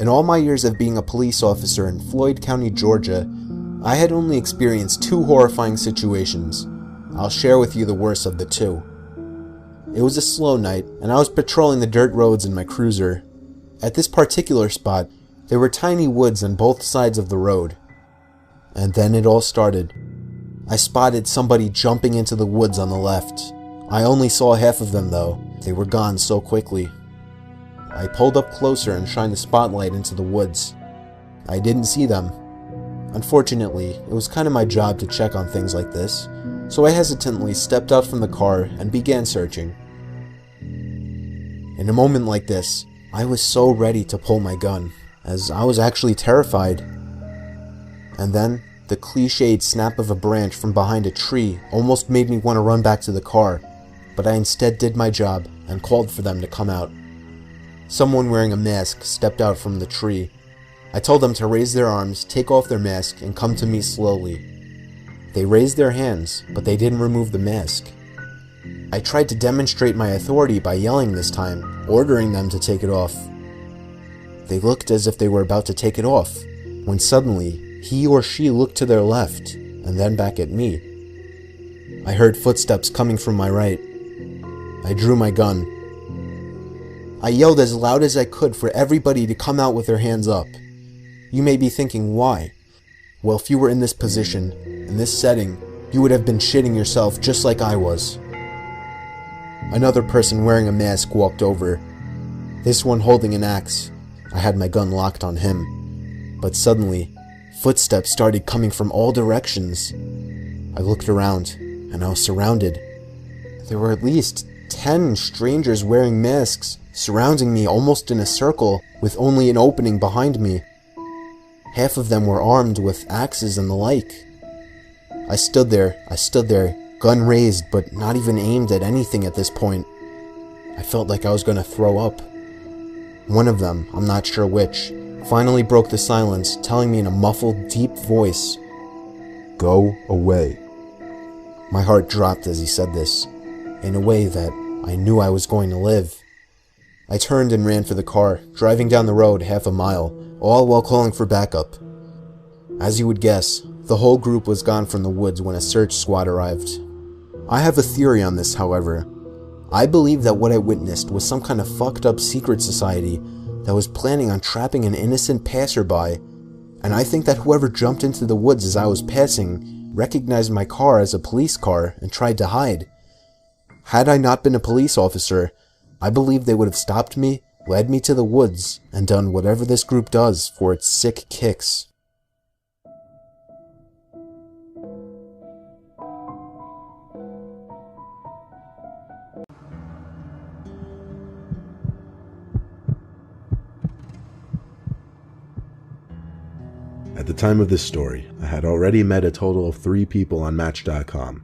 In all my years of being a police officer in Floyd County, Georgia, I had only experienced 2 horrifying situations. I'll share with you the worst of the 2. It was a slow night, and I was patrolling the dirt roads in my cruiser. At this particular spot, there were tiny woods on both sides of the road. And then it all started. I spotted somebody jumping into the woods on the left. I only saw half of them though. They were gone so quickly. I pulled up closer and shined the spotlight into the woods. I didn't see them. Unfortunately, it was kind of my job to check on things like this, so I hesitantly stepped out from the car and began searching. In a moment like this, I was so ready to pull my gun, as I was actually terrified. And then, the cliched snap of a branch from behind a tree almost made me want to run back to the car, but I instead did my job and called for them to come out. Someone wearing a mask stepped out from the tree. I told them to raise their arms, take off their mask, and come to me slowly. They raised their hands, but they didn't remove the mask. I tried to demonstrate my authority by yelling this time, ordering them to take it off. They looked as if they were about to take it off, when suddenly, he or she looked to their left, and then back at me. I heard footsteps coming from my right. I drew my gun. I yelled as loud as I could for everybody to come out with their hands up. You may be thinking, why? Well, if you were in this position, in this setting, you would have been shitting yourself just like I was. Another person wearing a mask walked over. This one holding an axe. I had my gun locked on him. But suddenly, footsteps started coming from all directions. I looked around, and I was surrounded. There were at least 10 strangers wearing masks, surrounding me almost in a circle, with only an opening behind me. Half of them were armed with axes and the like. I stood there, gun raised, but not even aimed at anything at this point. I felt like I was going to throw up. One of them, I'm not sure which, finally broke the silence, telling me in a muffled, deep voice, "Go away." My heart dropped as he said this, in a way that I knew I was going to live. I turned and ran for the car, driving down the road half a mile, all while calling for backup. As you would guess, the whole group was gone from the woods when a search squad arrived. I have a theory on this, however. I believe that what I witnessed was some kind of fucked up secret society that was planning on trapping an innocent passerby, and I think that whoever jumped into the woods as I was passing recognized my car as a police car and tried to hide. Had I not been a police officer, I believe they would have stopped me, led me to the woods, and done whatever this group does for its sick kicks. At the time of this story, I had already met a total of 3 people on Match.com.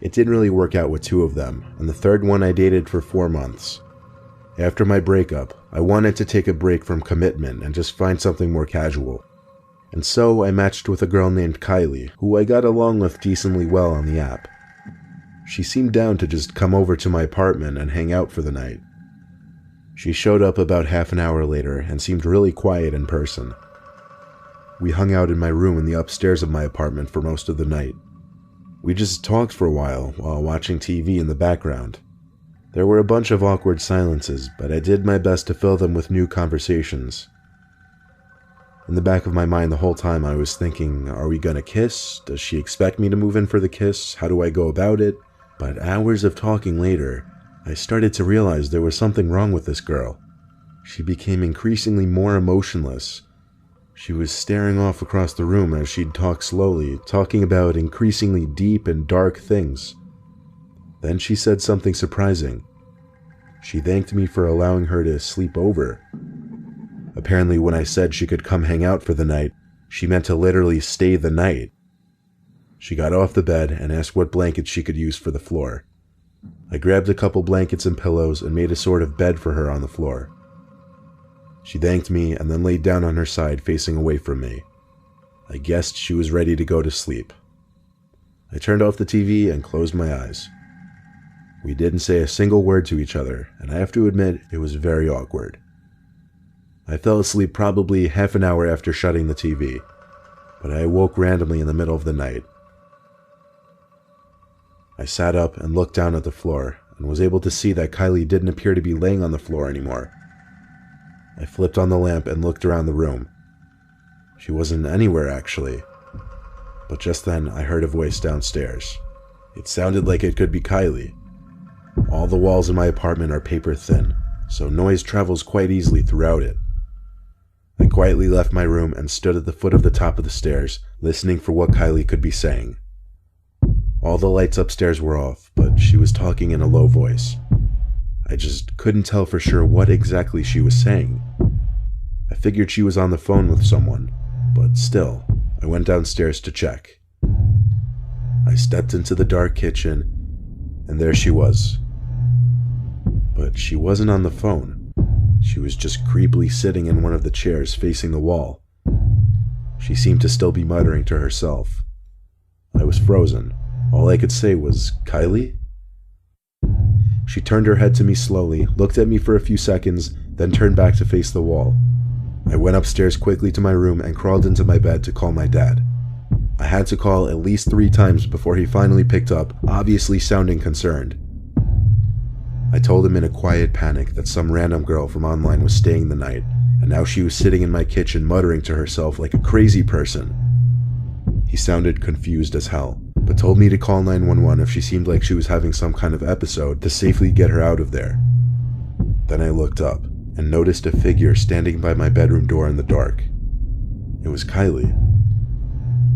It didn't really work out with 2 of them, and the third one I dated for 4 months. After my breakup, I wanted to take a break from commitment and just find something more casual. And so I matched with a girl named Kylie, who I got along with decently well on the app. She seemed down to just come over to my apartment and hang out for the night. She showed up about half an hour later and seemed really quiet in person. We hung out in my room in the upstairs of my apartment for most of the night. We just talked for a while watching TV in the background. There were a bunch of awkward silences, but I did my best to fill them with new conversations. In the back of my mind the whole time I was thinking, are we gonna kiss? Does she expect me to move in for the kiss? How do I go about it? But hours of talking later, I started to realize there was something wrong with this girl. She became increasingly more emotionless. She was staring off across the room as she'd talk slowly, talking about increasingly deep and dark things. Then she said something surprising. She thanked me for allowing her to sleep over. Apparently, when I said she could come hang out for the night, she meant to literally stay the night. She got off the bed and asked what blankets she could use for the floor. I grabbed a couple blankets and pillows and made a sort of bed for her on the floor. She thanked me and then laid down on her side facing away from me. I guessed she was ready to go to sleep. I turned off the TV and closed my eyes. We didn't say a single word to each other, and I have to admit it was very awkward. I fell asleep probably half an hour after shutting the TV, but I awoke randomly in the middle of the night. I sat up and looked down at the floor and was able to see that Kylie didn't appear to be laying on the floor anymore. I flipped on the lamp and looked around the room. She wasn't anywhere actually, but just then I heard a voice downstairs. It sounded like it could be Kylie. All the walls in my apartment are paper thin, so noise travels quite easily throughout it. I quietly left my room and stood at the foot of the top of the stairs, listening for what Kylie could be saying. All the lights upstairs were off, but she was talking in a low voice. I just couldn't tell for sure what exactly she was saying. I figured she was on the phone with someone, but still, I went downstairs to check. I stepped into the dark kitchen, and there she was. But she wasn't on the phone. She was just creepily sitting in one of the chairs facing the wall. She seemed to still be muttering to herself. I was frozen. All I could say was, "Kylie?" She turned her head to me slowly, looked at me for a few seconds, then turned back to face the wall. I went upstairs quickly to my room and crawled into my bed to call my dad. I had to call at least 3 times before he finally picked up, obviously sounding concerned. I told him in a quiet panic that some random girl from online was staying the night, and now she was sitting in my kitchen muttering to herself like a crazy person. He sounded confused as hell, but told me to call 911 if she seemed like she was having some kind of episode to safely get her out of there. Then I looked up and noticed a figure standing by my bedroom door in the dark. It was Kylie.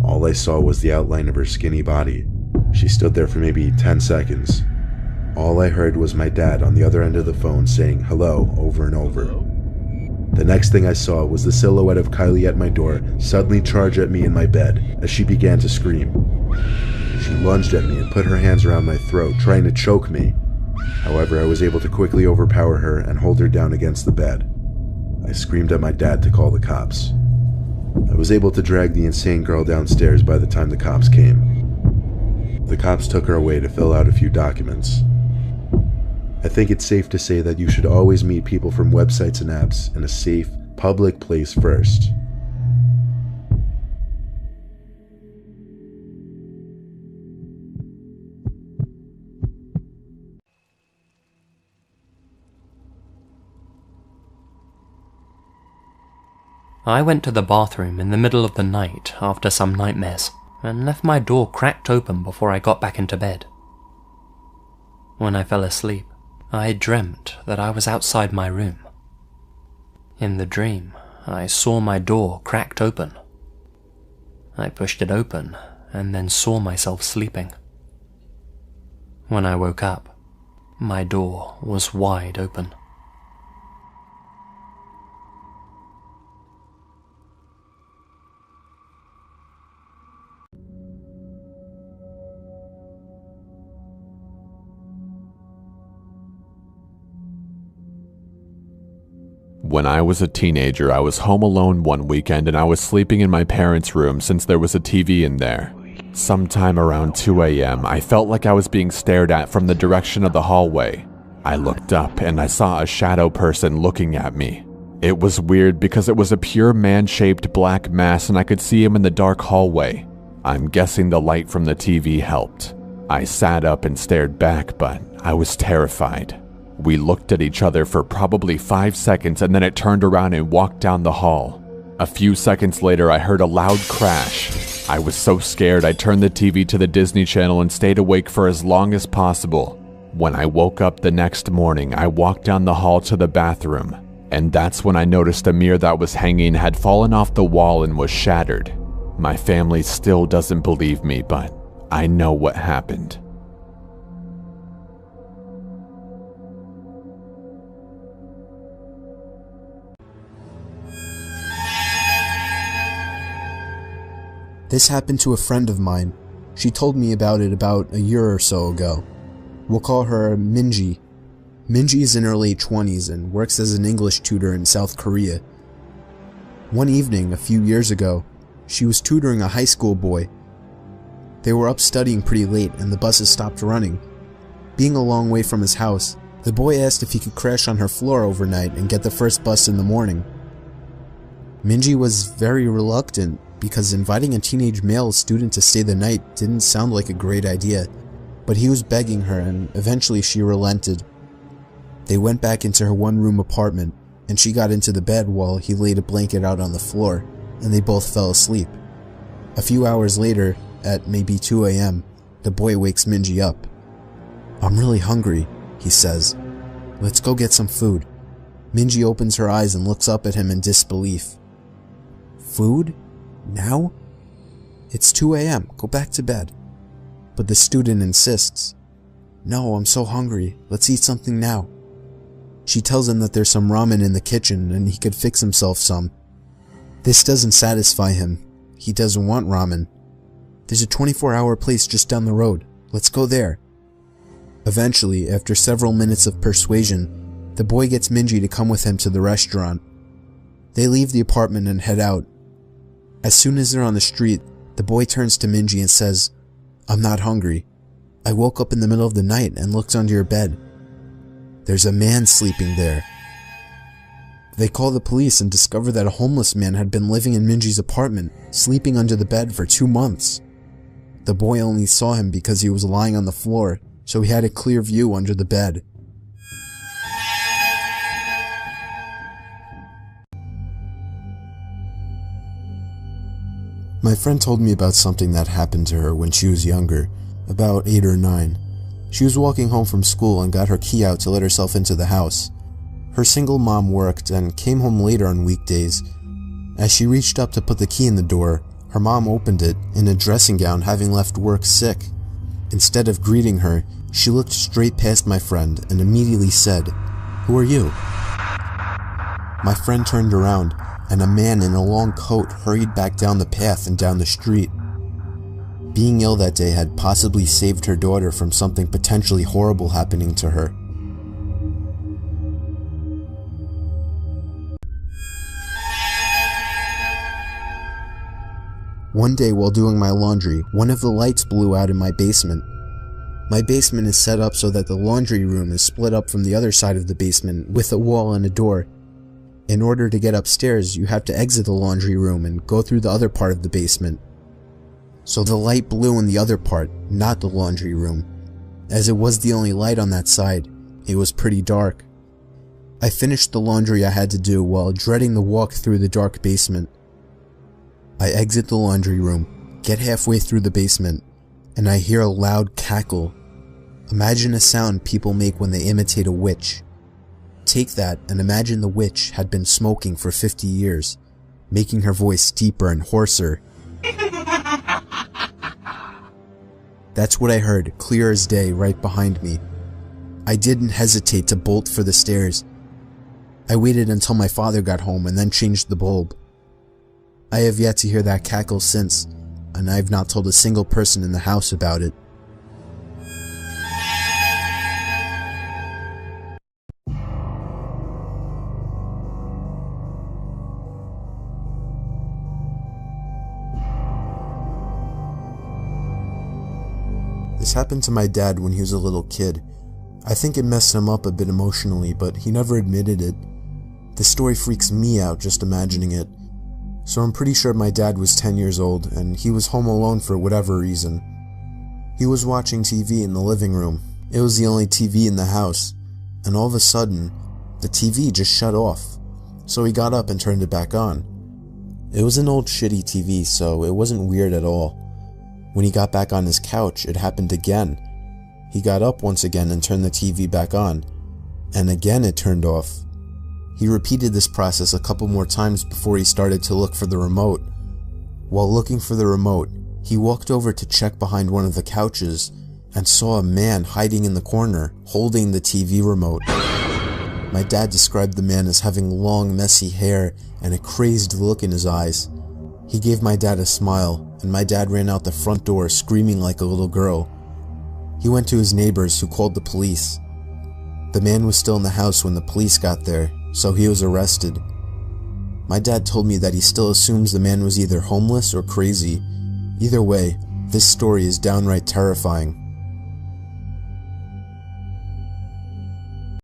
All I saw was the outline of her skinny body. She stood there for maybe 10 seconds. All I heard was my dad on the other end of the phone saying hello over and over. The next thing I saw was the silhouette of Kylie at my door suddenly charge at me in my bed as she began to scream. She lunged at me and put her hands around my throat, trying to choke me. However, I was able to quickly overpower her and hold her down against the bed. I screamed at my dad to call the cops. I was able to drag the insane girl downstairs by the time the cops came. The cops took her away to fill out a few documents. I think it's safe to say that you should always meet people from websites and apps in a safe, public place first. I went to the bathroom in the middle of the night after some nightmares and left my door cracked open before I got back into bed. When I fell asleep, I dreamt that I was outside my room. In the dream, I saw my door cracked open. I pushed it open and then saw myself sleeping. When I woke up, my door was wide open. When I was a teenager, I was home alone one weekend and I was sleeping in my parents' room since there was a TV in there. Sometime around 2 a.m., I felt like I was being stared at from the direction of the hallway. I looked up and I saw a shadow person looking at me. It was weird because it was a pure man-shaped black mass and I could see him in the dark hallway. I'm guessing the light from the TV helped. I sat up and stared back, but I was terrified. We looked at each other for probably 5 seconds and then it turned around and walked down the hall. A few seconds later, I heard a loud crash. I was so scared I turned the TV to the Disney Channel and stayed awake for as long as possible. When I woke up the next morning, I walked down the hall to the bathroom, and that's when I noticed a mirror that was hanging had fallen off the wall and was shattered. My family still doesn't believe me, but I know what happened. This happened to a friend of mine. She told me about it about a year or so ago. We'll call her Minji. Minji is in her late 20s and works as an English tutor in South Korea. One evening, a few years ago, she was tutoring a high school boy. They were up studying pretty late and the buses stopped running. Being a long way from his house, the boy asked if he could crash on her floor overnight and get the first bus in the morning. Minji was very reluctant because inviting a teenage male student to stay the night didn't sound like a great idea, but he was begging her and eventually she relented. They went back into her one-room apartment and she got into the bed while he laid a blanket out on the floor, and they both fell asleep. A few hours later, at maybe 2 a.m., the boy wakes Minji up. "I'm really hungry," he says. "Let's go get some food." Minji opens her eyes and looks up at him in disbelief. "Food? Now? It's 2 a.m. Go back to bed." But the student insists. "No, I'm so hungry. Let's eat something now." She tells him that there's some ramen in the kitchen and he could fix himself some. This doesn't satisfy him. He doesn't want ramen. "There's a 24-hour place just down the road. Let's go there." Eventually, after several minutes of persuasion, the boy gets Minji to come with him to the restaurant. They leave the apartment and head out. As soon as they're on the street, the boy turns to Minji and says, "I'm not hungry. I woke up in the middle of the night and looked under your bed. There's a man sleeping there." They call the police and discover that a homeless man had been living in Minji's apartment, sleeping under the bed for 2 months. The boy only saw him because he was lying on the floor, so he had a clear view under the bed. My friend told me about something that happened to her when she was younger, about 8 or 9. She was walking home from school and got her key out to let herself into the house. Her single mom worked and came home later on weekdays. As she reached up to put the key in the door, her mom opened it in a dressing gown, having left work sick. Instead of greeting her, she looked straight past my friend and immediately said, "Who are you?" My friend turned around, and a man in a long coat hurried back down the path and down the street. Being ill that day had possibly saved her daughter from something potentially horrible happening to her. One day while doing my laundry, one of the lights blew out in my basement. My basement is set up so that the laundry room is split up from the other side of the basement with a wall and a door. In order to get upstairs, you have to exit the laundry room and go through the other part of the basement. So the light blew in the other part, not the laundry room. As it was the only light on that side, it was pretty dark. I finished the laundry I had to do while dreading the walk through the dark basement. I exit the laundry room, get halfway through the basement, and I hear a loud cackle. Imagine a sound people make when they imitate a witch. Take that and imagine the witch had been smoking for 50 years, making her voice deeper and hoarser. That's what I heard, clear as day, right behind me. I didn't hesitate to bolt for the stairs. I waited until my father got home and then changed the bulb. I have yet to hear that cackle since, and I have not told a single person in the house about it. This happened to my dad when he was a little kid. I think it messed him up a bit emotionally, but he never admitted it. The story freaks me out just imagining it. So I'm pretty sure my dad was 10 years old, and he was home alone for whatever reason. He was watching TV in the living room. It was the only TV in the house, and all of a sudden, the TV just shut off. So he got up and turned it back on. It was an old shitty TV, so it wasn't weird at all. When he got back on his couch, it happened again. He got up once again and turned the TV back on, and again it turned off. He repeated this process a couple more times before he started to look for the remote. While looking for the remote, he walked over to check behind one of the couches and saw a man hiding in the corner, holding the TV remote. My dad described the man as having long, messy hair and a crazed look in his eyes. He gave my dad a smile, and my dad ran out the front door screaming like a little girl. He went to his neighbors, who called the police. The man was still in the house when the police got there, so he was arrested. My dad told me that he still assumes the man was either homeless or crazy. Either way, this story is downright terrifying.